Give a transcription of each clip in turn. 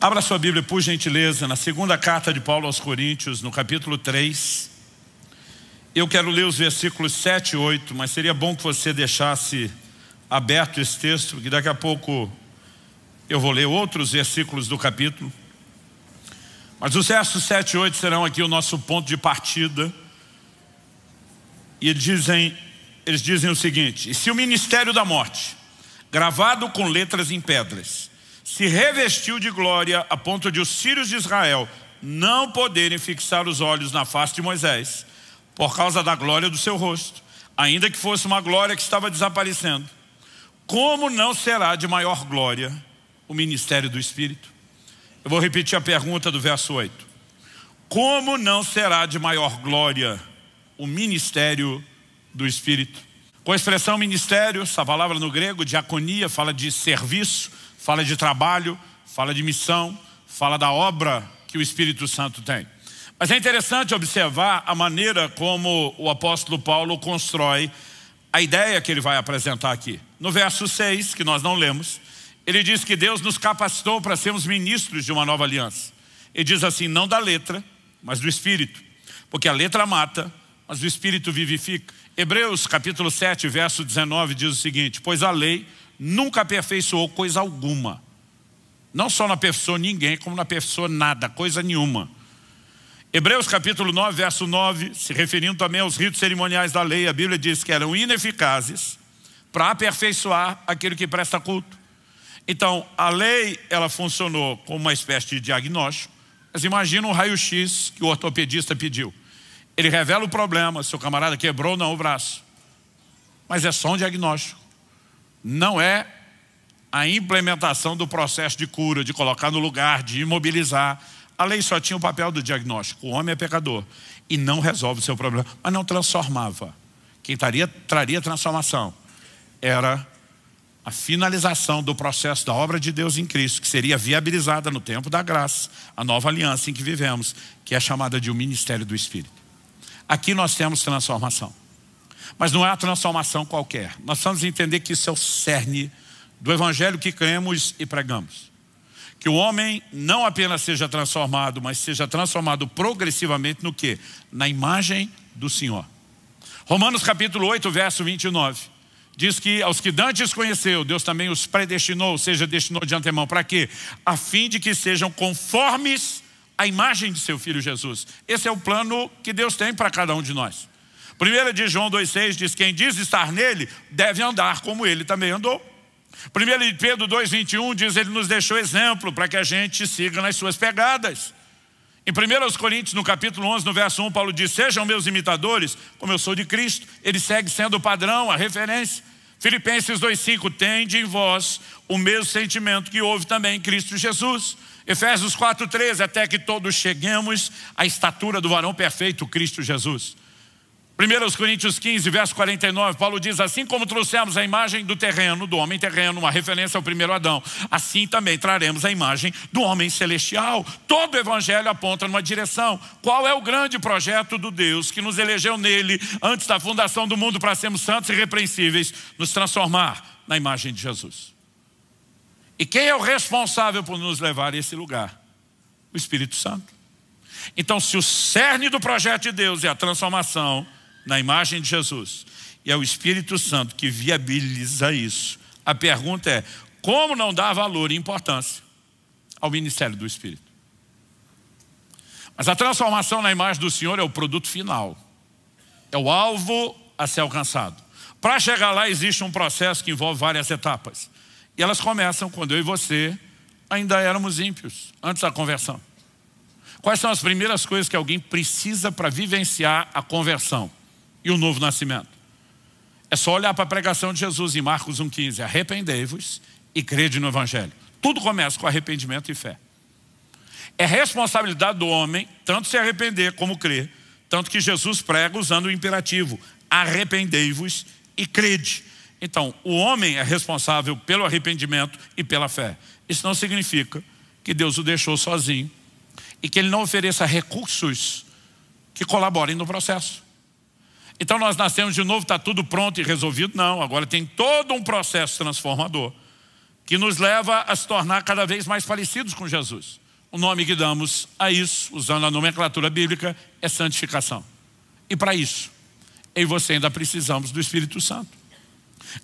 Abra sua Bíblia, por gentileza, na segunda carta de Paulo aos Coríntios, no capítulo 3. Eu quero ler os versículos 7 e 8, mas seria bom que você deixasse aberto esse texto, porque daqui a pouco eu vou ler outros versículos do capítulo. Mas os versos 7 e 8 serão aqui o nosso ponto de partida. E eles dizem o seguinte: e se o ministério da morte, gravado com letras em pedras, se revestiu de glória a ponto de os filhos de Israel não poderem fixar os olhos na face de Moisés, por causa da glória do seu rosto, ainda que fosse uma glória que estava desaparecendo, como não será de maior glória o ministério do Espírito? Eu vou repetir a pergunta do verso 8. Como não será de maior glória o ministério do Espírito? Com a expressão ministério, essa palavra no grego, diaconia, fala de serviço, fala de trabalho, fala de missão, fala da obra que o Espírito Santo tem. Mas é interessante observar a maneira como o apóstolo Paulo constrói a ideia que ele vai apresentar aqui. No verso 6, que nós não lemos, ele diz que Deus nos capacitou para sermos ministros de uma nova aliança. Ele diz assim, não da letra, mas do Espírito. Porque a letra mata, mas o Espírito vivifica. Hebreus capítulo 7, verso 19 diz o seguinte: pois a lei nunca aperfeiçoou coisa alguma. Não só não aperfeiçoou ninguém, como não aperfeiçoou nada, coisa nenhuma. Hebreus capítulo 9, verso 9, se referindo também aos ritos cerimoniais da lei, a Bíblia diz que eram ineficazes para aperfeiçoar aquele que presta culto. Então, a lei, ela funcionou como uma espécie de diagnóstico, mas imagina um raio-x que o ortopedista pediu. Ele revela o problema, seu camarada quebrou ou não o braço. Mas é só um diagnóstico. Não é a implementação do processo de cura, de colocar no lugar, de imobilizar. A lei só tinha o papel do diagnóstico. O homem é pecador e não resolve o seu problema, mas não transformava. Quem traria transformação era a finalização do processo da obra de Deus em Cristo, que seria viabilizada no tempo da graça, a nova aliança em que vivemos, que é chamada de o ministério do Espírito. Aqui nós temos transformação. Mas não é uma transformação qualquer. Nós precisamos entender que isso é o cerne do evangelho que cremos e pregamos. Que o homem não apenas seja transformado, mas seja transformado progressivamente no quê? Na imagem do Senhor. Romanos capítulo 8, verso 29. Diz que aos que dantes conheceu, Deus também os predestinou, ou seja, destinou de antemão. Para quê? A fim de que sejam conformes à imagem de seu Filho Jesus. Esse é o plano que Deus tem para cada um de nós. 1 de João 2,6 diz: quem diz estar nele, deve andar como ele também andou. 1 de Pedro 2,21 diz: ele nos deixou exemplo para que a gente siga nas suas pegadas. Em 1 Coríntios, no capítulo 11, no verso 1, Paulo diz: sejam meus imitadores, como eu sou de Cristo. Ele segue sendo o padrão, a referência. Filipenses 2,5, tende em vós o mesmo sentimento que houve também em Cristo Jesus. Efésios 4,13, até que todos cheguemos à estatura do varão perfeito, Cristo Jesus. 1 Coríntios 15, verso 49, Paulo diz: assim como trouxemos a imagem do terreno, do homem terreno, uma referência ao primeiro Adão, assim também traremos a imagem do homem celestial. Todo o evangelho aponta numa direção. Qual é o grande projeto do Deus que nos elegeu nele, antes da fundação do mundo, para sermos santos e irrepreensíveis, nos transformar na imagem de Jesus? E quem é o responsável por nos levar a esse lugar? O Espírito Santo. Então, se o cerne do projeto de Deus é a transformação na imagem de Jesus, e é o Espírito Santo que viabiliza isso, a pergunta é: como não dar valor e importância ao ministério do Espírito? Mas a transformação na imagem do Senhor é o produto final, é o alvo a ser alcançado. Para chegar lá existe um processo que envolve várias etapas, e elas começam quando eu e você ainda éramos ímpios, antes da conversão. Quais são as primeiras coisas que alguém precisa para vivenciar a conversão e o novo nascimento? É só olhar para a pregação de Jesus em Marcos 1,15. Arrependei-vos e crede no Evangelho. Tudo começa com arrependimento e fé. É responsabilidade do homem tanto se arrepender como crer. Tanto que Jesus prega usando o imperativo: arrependei-vos e crede. Então, o homem é responsável pelo arrependimento e pela fé. Isso não significa que Deus o deixou sozinho e que ele não ofereça recursos que colaborem no processo. Então nós nascemos de novo, está tudo pronto e resolvido? Não, agora tem todo um processo transformador que nos leva a se tornar cada vez mais parecidos com Jesus. O nome que damos a isso, usando a nomenclatura bíblica, é santificação. E para isso, eu e você ainda precisamos do Espírito Santo.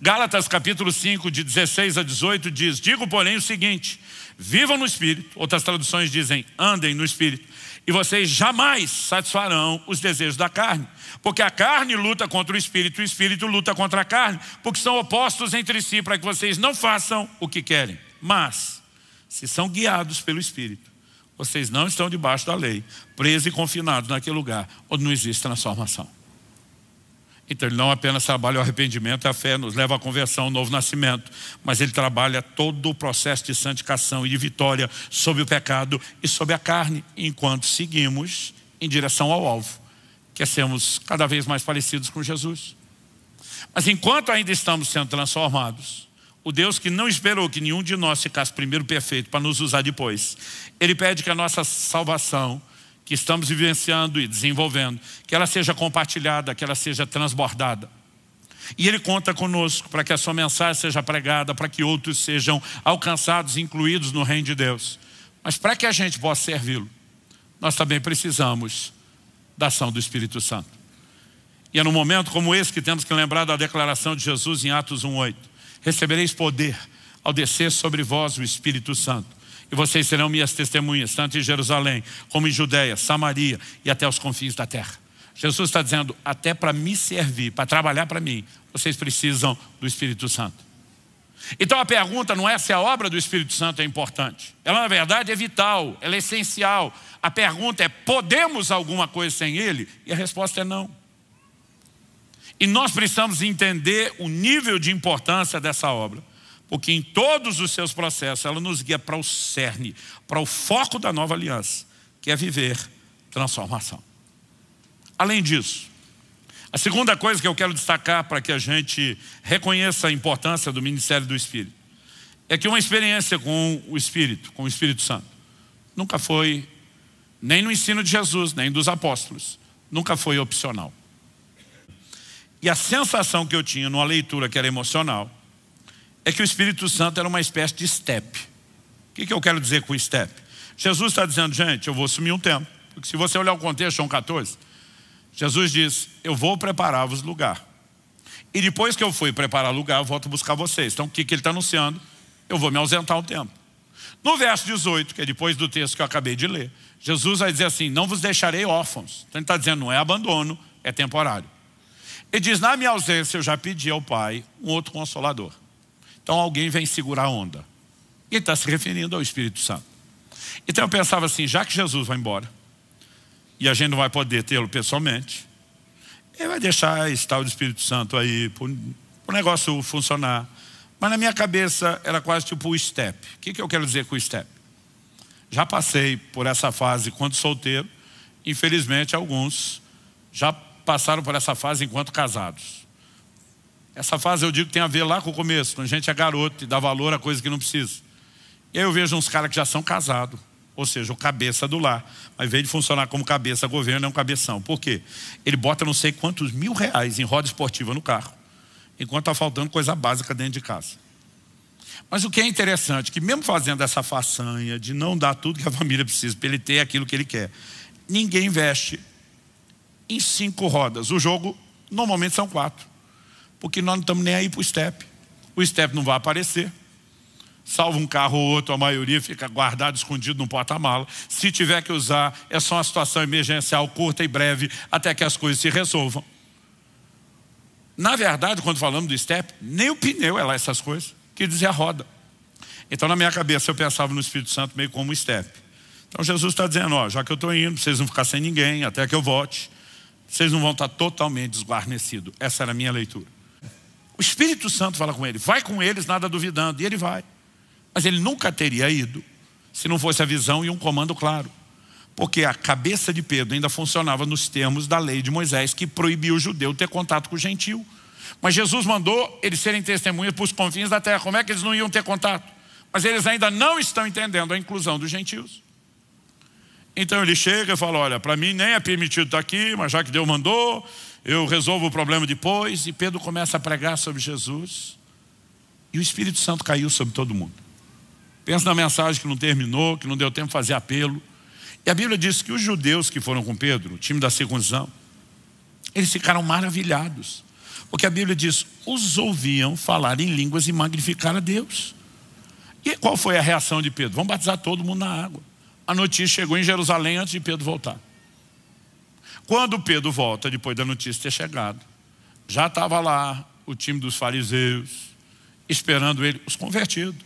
Gálatas capítulo 5, de 16 a 18 diz: digo, porém, o seguinte: vivam no Espírito. Outras traduções dizem: andem no Espírito. E vocês jamais satisfarão os desejos da carne. Porque a carne luta contra o Espírito luta contra a carne. Porque são opostos entre si, para que vocês não façam o que querem. Mas, se são guiados pelo Espírito, vocês não estão debaixo da lei, presos e confinados naquele lugar onde não existe transformação. Então ele não apenas trabalha o arrependimento e a fé, nos leva à conversão, ao novo nascimento, mas ele trabalha todo o processo de santificação e de vitória sobre o pecado e sobre a carne, enquanto seguimos em direção ao alvo, que é sermos cada vez mais parecidos com Jesus. Mas enquanto ainda estamos sendo transformados, o Deus que não esperou que nenhum de nós ficasse primeiro perfeito para nos usar depois, Ele pede que a nossa salvação, que estamos vivenciando e desenvolvendo, que ela seja compartilhada, que ela seja transbordada. E Ele conta conosco para que a sua mensagem seja pregada, para que outros sejam alcançados, incluídos no reino de Deus. Mas para que a gente possa servi-lo, nós também precisamos da ação do Espírito Santo. E é num momento como esse que temos que lembrar da declaração de Jesus em Atos 1:8. Recebereis poder ao descer sobre vós o Espírito Santo. E vocês serão minhas testemunhas, tanto em Jerusalém, como em Judeia, Samaria e até os confins da terra. Jesus está dizendo, até para me servir, para trabalhar para mim, vocês precisam do Espírito Santo. Então a pergunta não é se a obra do Espírito Santo é importante. Ela na verdade é vital, ela é essencial. A pergunta é, podemos alguma coisa sem Ele? E a resposta é não. E nós precisamos entender o nível de importância dessa obra. Porque em todos os seus processos ela nos guia para o cerne, para o foco da nova aliança, que é viver transformação. Além disso, a segunda coisa que eu quero destacar para que a gente reconheça a importância do ministério do Espírito, é que uma experiência com o Espírito Santo, nunca foi, nem no ensino de Jesus, nem dos apóstolos, nunca foi opcional. E a sensação que eu tinha numa leitura que era emocional, é que o Espírito Santo era uma espécie de step. O que eu quero dizer com step? Jesus está dizendo, gente, eu vou sumir um tempo. Porque se você olhar o contexto, João 14, Jesus diz, eu vou preparar-vos lugar. E depois que eu fui preparar lugar, eu volto buscar vocês. Então o que ele está anunciando? Eu vou me ausentar um tempo. No verso 18, que é depois do texto que eu acabei de ler, Jesus vai dizer assim, não vos deixarei órfãos. Então ele está dizendo, não é abandono, é temporário. Ele diz, na minha ausência eu já pedi ao Pai um outro Consolador. Então alguém vem segurar a onda. E ele está se referindo ao Espírito Santo. Então eu pensava assim, já que Jesus vai embora, e a gente não vai poder tê-lo pessoalmente, ele vai deixar esse tal do Espírito Santo aí, para o negócio funcionar. Mas na minha cabeça era quase tipo o step. O que eu quero dizer com o step? Já passei por essa fase enquanto solteiro, infelizmente alguns já passaram por essa fase enquanto casados. Essa fase eu digo que tem a ver lá com o começo, quando a gente é garoto e dá valor a coisa que não precisa. E aí eu vejo uns caras que já são casados, ou seja, o cabeça do lar. Mas, ao invés de funcionar como cabeça governo, é um cabeção. Por quê? Ele bota não sei quantos R$1.000 em roda esportiva no carro, enquanto está faltando coisa básica dentro de casa. Mas o que é interessante, que mesmo fazendo essa façanha de não dar tudo que a família precisa, para ele ter aquilo que ele quer, ninguém investe em 5 rodas. O jogo normalmente são 4. Porque nós não estamos nem aí para o step. O step não vai aparecer. Salva um carro ou outro, a maioria fica guardado, escondido no porta-mala. Se tiver que usar, é só uma situação emergencial, curta e breve, até que as coisas se resolvam. Na verdade, quando falamos do step, nem o pneu é lá essas coisas, que dizia a roda. Então na minha cabeça eu pensava no Espírito Santo meio como um step. Então Jesus está dizendo, ó, já que eu estou indo, vocês vão ficar sem ninguém, até que eu volte, vocês não vão estar totalmente desguarnecidos. Essa era a minha leitura. O Espírito Santo fala com ele, vai com eles, nada duvidando, e ele vai. Mas ele nunca teria ido se não fosse a visão e um comando claro. Porque a cabeça de Pedro ainda funcionava nos termos da lei de Moisés, que proibia o judeu ter contato com o gentil. Mas Jesus mandou eles serem testemunhas para os confins da terra. Como é que eles não iam ter contato? Mas eles ainda não estão entendendo a inclusão dos gentios. Então ele chega e fala, olha, para mim nem é permitido estar aqui, mas já que Deus mandou, eu resolvo o problema depois. E Pedro começa a pregar sobre Jesus. E o Espírito Santo caiu sobre todo mundo. Pensa na mensagem que não terminou, que não deu tempo de fazer apelo. E a Bíblia diz que os judeus que foram com Pedro, o time da circuncisão, eles ficaram maravilhados. Porque a Bíblia diz, os ouviam falar em línguas e magnificar a Deus. E qual foi a reação de Pedro? Vamos batizar todo mundo na água. A notícia chegou em Jerusalém antes de Pedro voltar. Quando Pedro volta, depois da notícia ter chegado, já estava lá o time dos fariseus, esperando ele, os convertidos.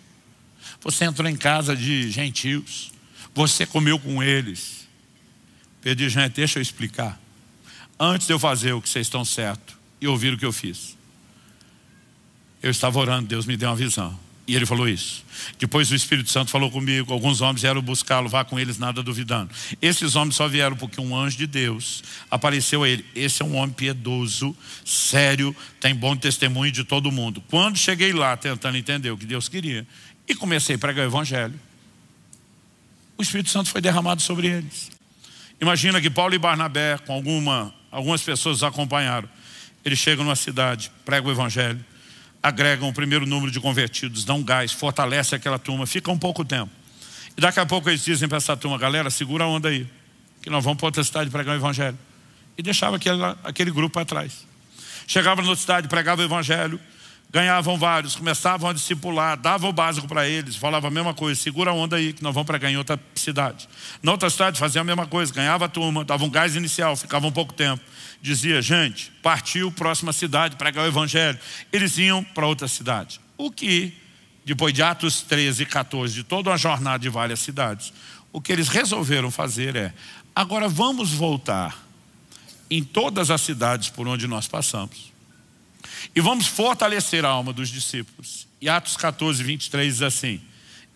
Você entrou em casa de gentios, você comeu com eles. Pedro diz, gente, deixa eu explicar. Antes de eu fazer o que vocês estão certo e ouvir o que eu fiz, eu estava orando, Deus me deu uma visão. E ele falou isso. Depois o Espírito Santo falou comigo, alguns homens vieram buscá-lo, vá com eles, nada duvidando. Esses homens só vieram porque um anjo de Deus apareceu a ele. Esse é um homem piedoso, sério, tem bom testemunho de todo mundo. Quando cheguei lá tentando entender o que Deus queria e comecei a pregar o Evangelho, o Espírito Santo foi derramado sobre eles. Imagina que Paulo e Barnabé, com algumas pessoas os acompanharam. Eles chegam numa cidade, pregam o Evangelho, agregam o primeiro número de convertidos, dão gás, fortalece aquela turma, fica um pouco tempo. E daqui a pouco eles dizem para essa turma, galera, segura a onda aí, que nós vamos para outra cidade pregar o Evangelho. E deixava aquele grupo para trás. Chegavam na outra cidade, pregavam o Evangelho, ganhavam vários, começavam a discipular, davam o básico para eles, falavam a mesma coisa, segura a onda aí, que nós vamos pregar em outra cidade. Na outra cidade faziam a mesma coisa, ganhava a turma, davam um gás inicial, ficava um pouco tempo. Dizia, gente, partiu, próxima cidade, pregar o Evangelho. Eles iam para outra cidade. O que, depois de Atos 13 e 14, de toda uma jornada de várias cidades, o que eles resolveram fazer é, agora vamos voltar em todas as cidades por onde nós passamos e vamos fortalecer a alma dos discípulos. E Atos 14, 23 diz assim,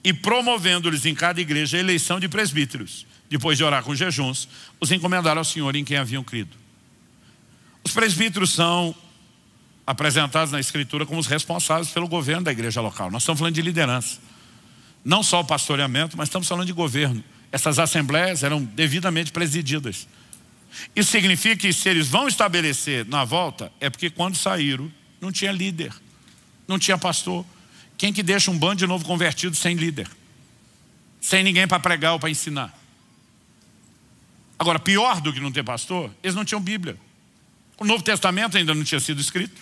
e promovendo-lhes em cada igreja a eleição de presbíteros, depois de orar com jejuns, os encomendaram ao Senhor em quem haviam crido. Os presbíteros são apresentados na Escritura como os responsáveis pelo governo da igreja local. Nós estamos falando de liderança. Não só o pastoreamento, mas estamos falando de governo. Essas assembleias eram devidamente presididas. Isso significa que se eles vão estabelecer na volta, é porque quando saíram, não tinha líder, não tinha pastor. Quem que deixa um bando de novo convertido sem líder? Sem ninguém para pregar ou para ensinar? Agora, pior do que não ter pastor, eles não tinham Bíblia. O Novo Testamento ainda não tinha sido escrito.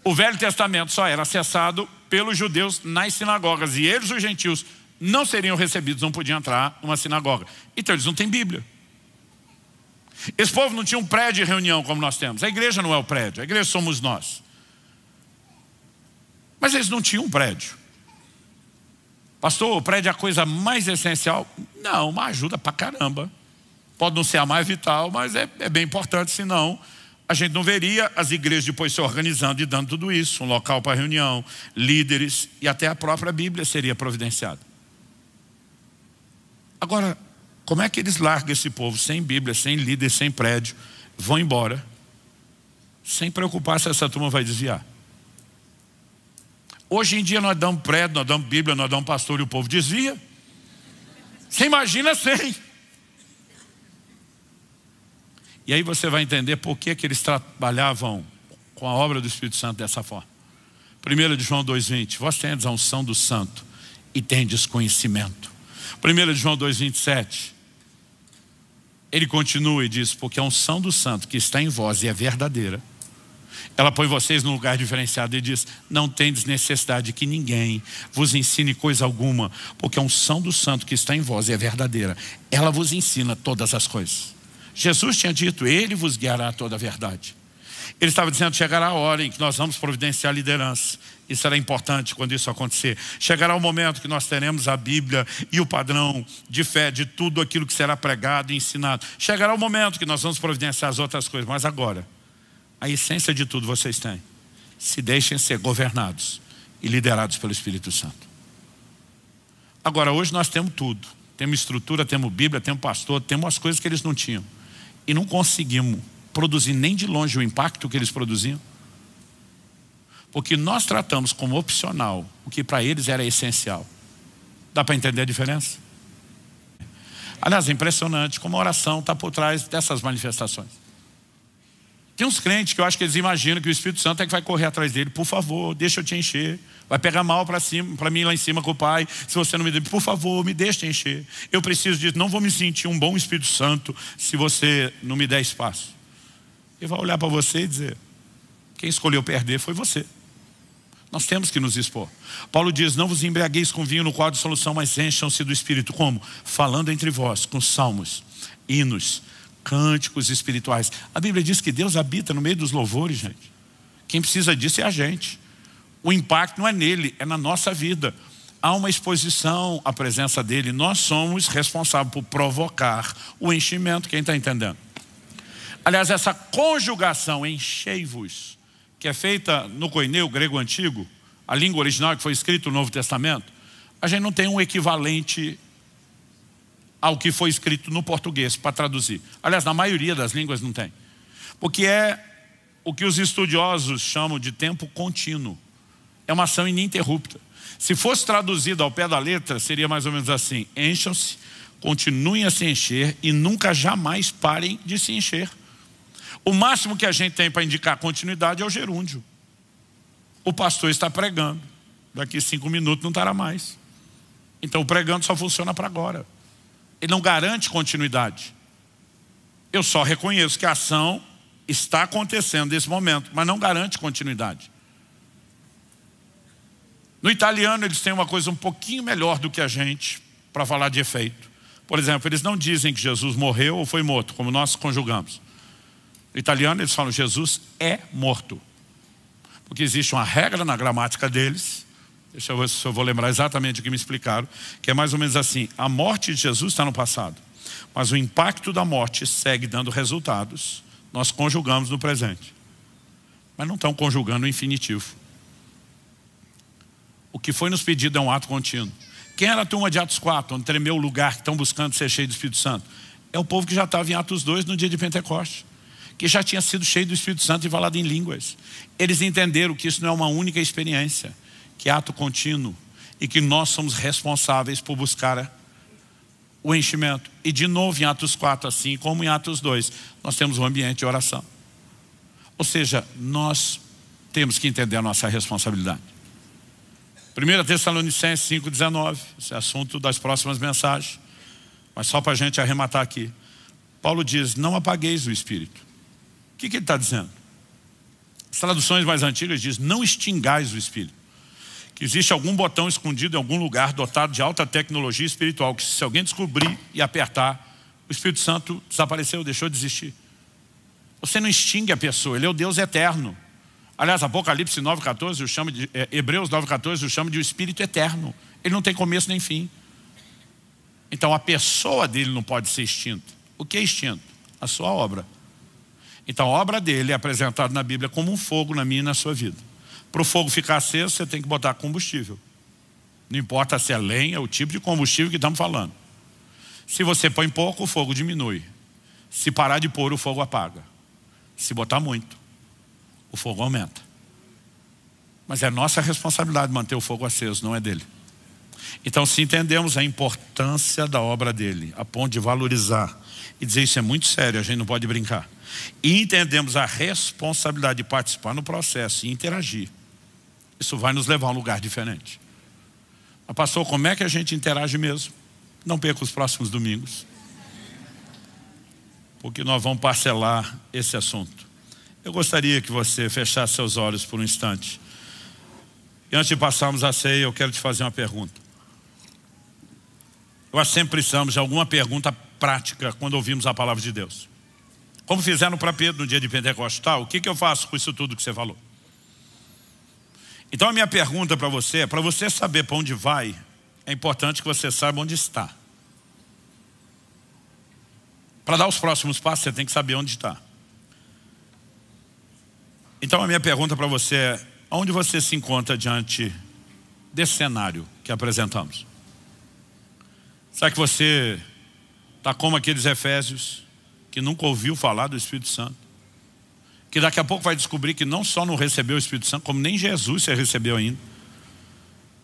O Velho Testamento só era acessado pelos judeus nas sinagogas. E eles, os gentios, não seriam recebidos, não podiam entrar numa sinagoga. Então eles não têm Bíblia. Esse povo não tinha um prédio de reunião como nós temos. A igreja não é o prédio, a igreja somos nós. Mas eles não tinham um prédio. Pastor, o prédio é a coisa mais essencial? Não, mas ajuda pra caramba. Pode não ser a mais vital, mas é bem importante, senão a gente não veria as igrejas depois se organizando e dando tudo isso, um local para reunião, líderes, e até a própria Bíblia seria providenciada. Agora, como é que eles largam esse povo sem Bíblia, sem líder, sem prédio, vão embora, sem preocupar se essa turma vai desviar? Hoje em dia nós damos prédio, nós damos Bíblia, nós damos pastor e o povo desvia. Você imagina sem. E aí você vai entender por que eles trabalhavam com a obra do Espírito Santo dessa forma. 1 de João 2,20, vós tendes a unção do santo e tendes conhecimento. 1 de João 2,27, ele continua e diz, porque a unção do santo que está em vós e é verdadeira, ela põe vocês num lugar diferenciado e diz, não tendes necessidade de que ninguém vos ensine coisa alguma, porque a unção do santo que está em vós e é verdadeira, ela vos ensina todas as coisas. Jesus tinha dito, ele vos guiará a toda a verdade. Ele estava dizendo, chegará a hora em que nós vamos providenciar a liderança. Isso será importante quando isso acontecer. Chegará o momento que nós teremos a Bíblia e o padrão de fé de tudo aquilo que será pregado e ensinado. Chegará o momento que nós vamos providenciar as outras coisas. Mas agora, a essência de tudo vocês têm. Se deixem ser governados e liderados pelo Espírito Santo. Agora, hoje nós temos tudo. Temos estrutura, temos Bíblia, temos pastor, temos as coisas que eles não tinham. E não conseguimos produzir nem de longe o impacto que eles produziam. Porque nós tratamos como opcional o que para eles era essencial. Dá para entender a diferença? Aliás, é impressionante como a oração está por trás dessas manifestações. Tem uns crentes que eu acho que eles imaginam que o Espírito Santo é que vai correr atrás dele. Por favor, deixa eu te encher. Vai pegar mal para mim lá em cima com o Pai. Se você não me der, por favor, me deixa te encher. Eu preciso disso. Não vou me sentir um bom Espírito Santo se você não me der espaço. Ele vai olhar para você e dizer: quem escolheu perder foi você. Nós temos que nos expor. Paulo diz: não vos embriagueis com vinho no qual há dissolução, mas encham-se do Espírito. Como? Falando entre vós com salmos, hinos, cânticos espirituais. A Bíblia diz que Deus habita no meio dos louvores, gente. Quem precisa disso é a gente. O impacto não é nele, é na nossa vida. Há uma exposição à presença dele. Nós somos responsáveis por provocar o enchimento. Quem está entendendo? Aliás, essa conjugação enchei-vos, que é feita no koineu, grego antigo, a língua original que foi escrito no Novo Testamento, a gente não tem um equivalente ao que foi escrito no português para traduzir. Aliás, na maioria das línguas não tem. Porque é o que os estudiosos chamam de tempo contínuo. É uma ação ininterrupta. Se fosse traduzido ao pé da letra, seria mais ou menos assim: encham-se, continuem a se encher e nunca jamais parem de se encher. O máximo que a gente tem para indicar continuidade é o gerúndio. O pastor está pregando. Daqui 5 minutos não estará mais. Então o pregando só funciona para agora. Ele não garante continuidade. Eu só reconheço que a ação está acontecendo nesse momento, mas não garante continuidade. No italiano eles têm uma coisa um pouquinho melhor do que a gente para falar de efeito. Por exemplo, eles não dizem que Jesus morreu ou foi morto, como nós conjugamos. No italiano eles falam: Jesus é morto. Porque existe uma regra na gramática deles, deixa eu ver se eu vou lembrar exatamente o que me explicaram, que é mais ou menos assim: a morte de Jesus está no passado, mas o impacto da morte segue dando resultados. Nós conjugamos no presente, mas não estão conjugando o infinitivo. O que foi nos pedido é um ato contínuo. Quem era a turma de Atos 4, onde tremeu o lugar, que estão buscando ser cheio do Espírito Santo? É o povo que já estava em Atos 2 no dia de Pentecostes, que já tinha sido cheio do Espírito Santo e falado em línguas. Eles entenderam que isso não é uma única experiência, que é ato contínuo e que nós somos responsáveis por buscar o enchimento. E de novo em Atos 4, assim como em Atos 2, nós temos um ambiente de oração. Ou seja, nós temos que entender a nossa responsabilidade. 1 Tessalonicenses 5,19, esse é assunto das próximas mensagens, mas só para a gente arrematar aqui. Paulo diz: não apagueis o Espírito. O que ele está dizendo? As traduções mais antigas dizem: não extingais o Espírito. Que existe algum botão escondido em algum lugar dotado de alta tecnologia espiritual, que se alguém descobrir e apertar, o Espírito Santo desapareceu, deixou de existir. Você não extingue a pessoa, ele é o Deus eterno. Aliás, Apocalipse 9,14 o chama de, Hebreus 9,14 o chama de o Espírito eterno. Ele não tem começo nem fim. Então a pessoa dele não pode ser extinta. O que é extinto? A sua obra. Então a obra dele é apresentada na Bíblia como um fogo na minha e na sua vida. Para o fogo ficar aceso, você tem que botar combustível. Não importa se é lenha, o tipo de combustível que estamos falando. Se você põe pouco, o fogo diminui. Se parar de pôr, o fogo apaga. Se botar muito, o fogo aumenta. Mas é nossa responsabilidade manter o fogo aceso, não é dele. Então, se entendemos a importância da obra dele, a ponto de valorizar e dizer: isso é muito sério, a gente não pode brincar, e entendemos a responsabilidade de participar no processo e interagir, isso vai nos levar a um lugar diferente. Mas pastor, como é que a gente interage mesmo? Não perca os próximos domingos, porque nós vamos parcelar esse assunto. Eu gostaria que você fechasse seus olhos por um instante. E antes de passarmos a ceia, eu quero te fazer uma pergunta. Nós sempre precisamos de alguma pergunta prática quando ouvimos a palavra de Deus. Como fizeram para Pedro no dia de Pentecostes, o que eu faço com isso tudo que você falou? Então a minha pergunta para você é: para você saber para onde vai, é importante que você saiba onde está. Para dar os próximos passos, você tem que saber onde está. Então a minha pergunta para você é: onde você se encontra diante desse cenário que apresentamos? Será que você está como aqueles efésios que nunca ouviu falar do Espírito Santo? Que daqui a pouco vai descobrir que não só não recebeu o Espírito Santo, como nem Jesus você recebeu ainda.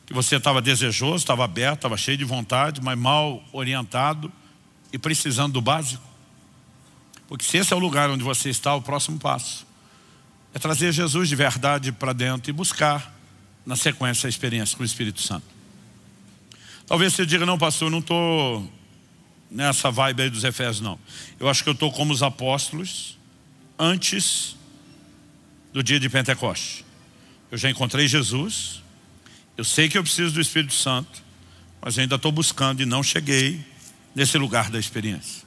Que você estava desejoso, estava aberto, estava cheio de vontade, mas mal orientado e precisando do básico. Porque se esse é o lugar onde você está, o próximo passo É trazer Jesus de verdade para dentro e buscar, na sequência, a experiência com o Espírito Santo. Talvez você diga, não, pastor, eu não estou nessa vibe aí dos Efésios, não. Eu acho que eu estou como os apóstolos antes do dia de Pentecostes. Eu já encontrei Jesus, eu sei que eu preciso do Espírito Santo, mas ainda estou buscando e não cheguei nesse lugar da experiência.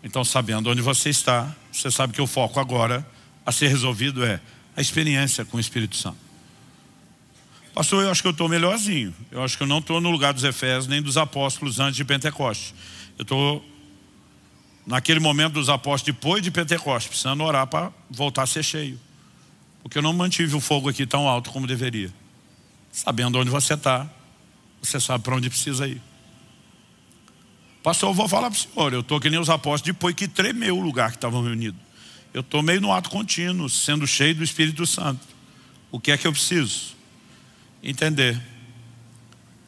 Então, sabendo onde você está, você sabe que o foco agora a ser resolvido é a experiência com o Espírito Santo. Pastor, eu acho que eu estou melhorzinho. Eu acho que eu não estou no lugar dos Efésios nem dos apóstolos antes de Pentecostes. Eu estou naquele momento dos apóstolos depois de Pentecostes, precisando orar para voltar a ser cheio. Porque eu não mantive o fogo aqui tão alto como deveria. Sabendo onde você está, você sabe para onde precisa ir. Pastor, eu vou falar para o senhor, eu estou que nem os apóstolos depois que tremeu o lugar que estavam reunidos. Eu estou meio no ato contínuo, sendo cheio do Espírito Santo. O que é que eu preciso? Entender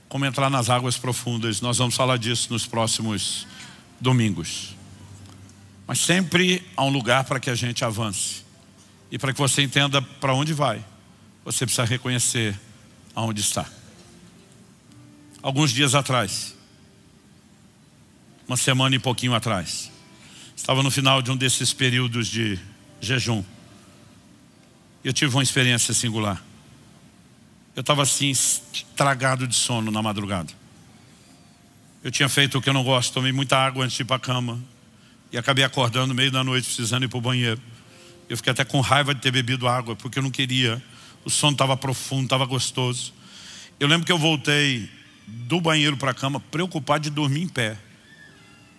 como entrar nas águas profundas. Nós vamos falar disso nos próximos domingos. Mas sempre há um lugar para que a gente avance. E para que você entenda para onde vai, você precisa reconhecer aonde está. Alguns dias atrás, uma semana e pouquinho atrás, estava no final de um desses períodos de jejum. Eu tive uma experiência singular. Eu estava assim, tragado de sono na madrugada. Eu tinha feito o que eu não gosto, tomei muita água antes de ir para a cama. E acabei acordando no meio da noite, precisando ir para o banheiro. Eu fiquei até com raiva de ter bebido água, porque eu não queria. O sono estava profundo, estava gostoso. Eu lembro que eu voltei do banheiro para a cama, preocupado de dormir em pé.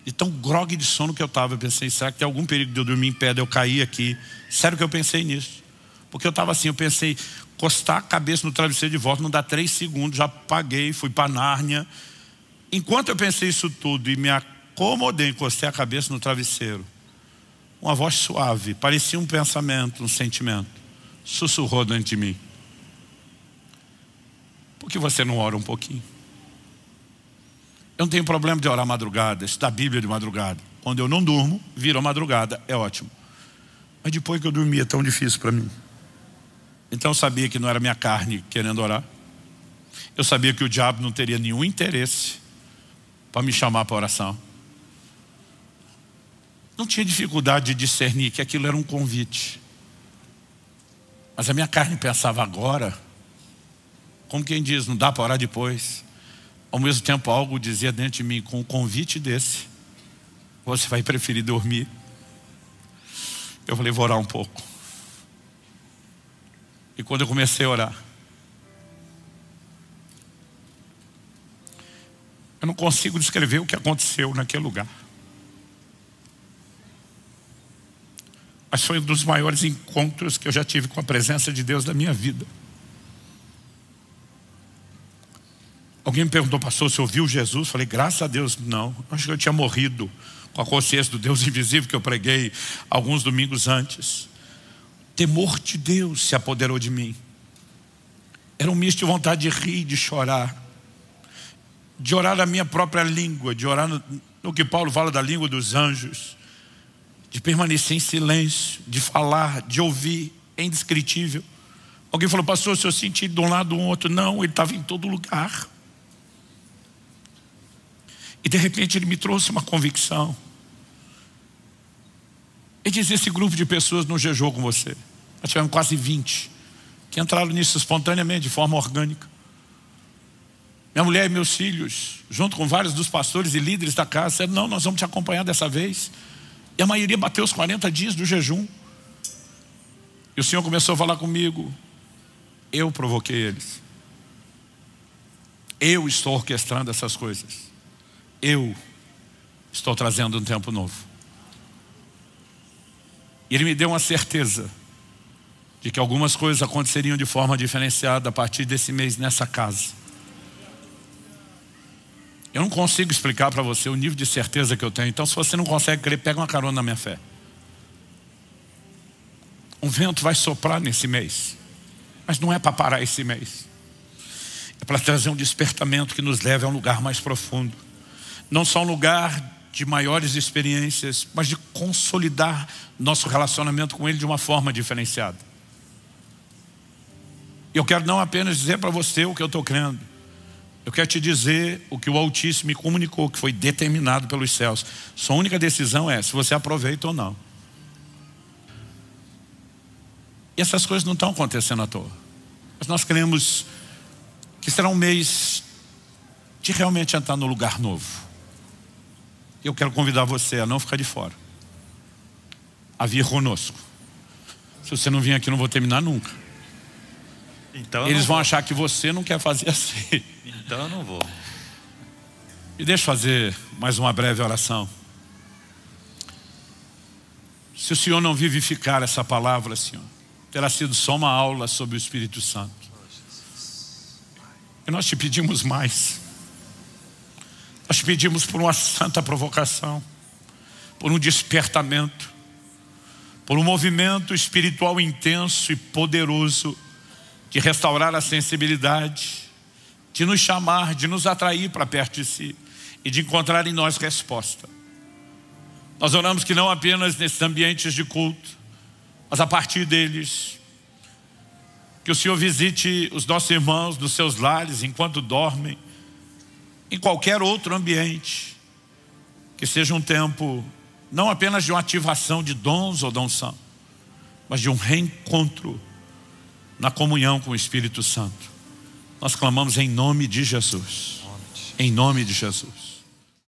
E tão grogue de sono que eu estava. Eu pensei, será que tem algum perigo de eu dormir em pé, de eu cair aqui? Sério que eu pensei nisso. Porque eu estava assim, eu pensei, encostar a cabeça no travesseiro de volta, não dá 3 segundos, já apaguei, fui para Nárnia. Enquanto eu pensei isso tudo e me acomodei, encostei a cabeça no travesseiro, uma voz suave, parecia um pensamento, um sentimento, sussurrou dentro de mim: por que você não ora um pouquinho? Eu não tenho problema de orar madrugada, estudar a Bíblia de madrugada. Quando eu não durmo, vira madrugada, é ótimo. Mas depois que eu dormi é tão difícil para mim. Então eu sabia que não era minha carne querendo orar. Eu sabia que o diabo não teria nenhum interesse para me chamar para oração. Não tinha dificuldade de discernir que aquilo era um convite. Mas a minha carne pensava agora, como quem diz, não dá para orar depois. Ao mesmo tempo algo dizia dentro de mim, com um convite desse, você vai preferir dormir. Eu falei, vou orar um pouco. E quando eu comecei a orar, eu não consigo descrever o que aconteceu naquele lugar. Mas foi um dos maiores encontros que eu já tive com a presença de Deus da minha vida. Alguém me perguntou, pastor, você ouviu Jesus? Falei, graças a Deus, não. Acho que eu tinha morrido com a consciência do Deus invisível que eu preguei alguns domingos antes. Temor de Deus se apoderou de mim. Era um misto de vontade de rir, de chorar, de orar na minha própria língua, de orar no que Paulo fala da língua dos anjos, de permanecer em silêncio, de falar, de ouvir, é indescritível. Alguém falou, pastor, se eu senti de um lado ou do outro, não, ele estava em todo lugar. E de repente ele me trouxe uma convicção. Ele diz, esse grupo de pessoas não jejuou com você. Nós tivemos quase 20 que entraram nisso espontaneamente, de forma orgânica. Minha mulher e meus filhos, junto com vários dos pastores e líderes da casa, disseram, não, nós vamos te acompanhar dessa vez. E a maioria bateu os 40 dias do jejum. E o Senhor começou a falar comigo. Eu provoquei eles. Eu estou orquestrando essas coisas. Eu estou trazendo um tempo novo. E Ele me deu uma certeza de que algumas coisas aconteceriam de forma diferenciada a partir desse mês nessa casa. Eu não consigo explicar para você o nível de certeza que eu tenho. Então, se você não consegue crer, pega uma carona na minha fé. Um vento vai soprar nesse mês, mas não é para parar esse mês. É para trazer um despertamento que nos leve a um lugar mais profundo. Não só um lugar de maiores experiências, mas de consolidar nosso relacionamento com Ele de uma forma diferenciada. Eu quero não apenas dizer para você o que eu estou crendo, eu quero te dizer o que o Altíssimo me comunicou, que foi determinado pelos céus. Sua única decisão é se você aproveita ou não. E essas coisas não estão acontecendo à toa. Mas nós queremos que será um mês de realmente entrar no lugar novo. Eu quero convidar você a não ficar de fora, a vir conosco. Se você não vir aqui, não vou terminar nunca. Então eles vão achar que você não quer fazer assim. Então eu não vou. E deixa eu fazer mais uma breve oração. Se o Senhor não vivificar essa palavra, Senhor, terá sido só uma aula sobre o Espírito Santo. E nós te pedimos mais. Nós te pedimos por uma santa provocação, por um despertamento, por um movimento espiritual intenso e poderoso de restaurar a sensibilidade, de nos chamar, de nos atrair para perto de si e de encontrar em nós resposta. Nós oramos que não apenas nesses ambientes de culto, mas a partir deles, que o Senhor visite os nossos irmãos nos seus lares enquanto dormem, em qualquer outro ambiente, que seja um tempo não apenas de uma ativação de dons ou da unção, mas de um reencontro na comunhão com o Espírito Santo. Nós clamamos em nome de Jesus. Em nome de Jesus.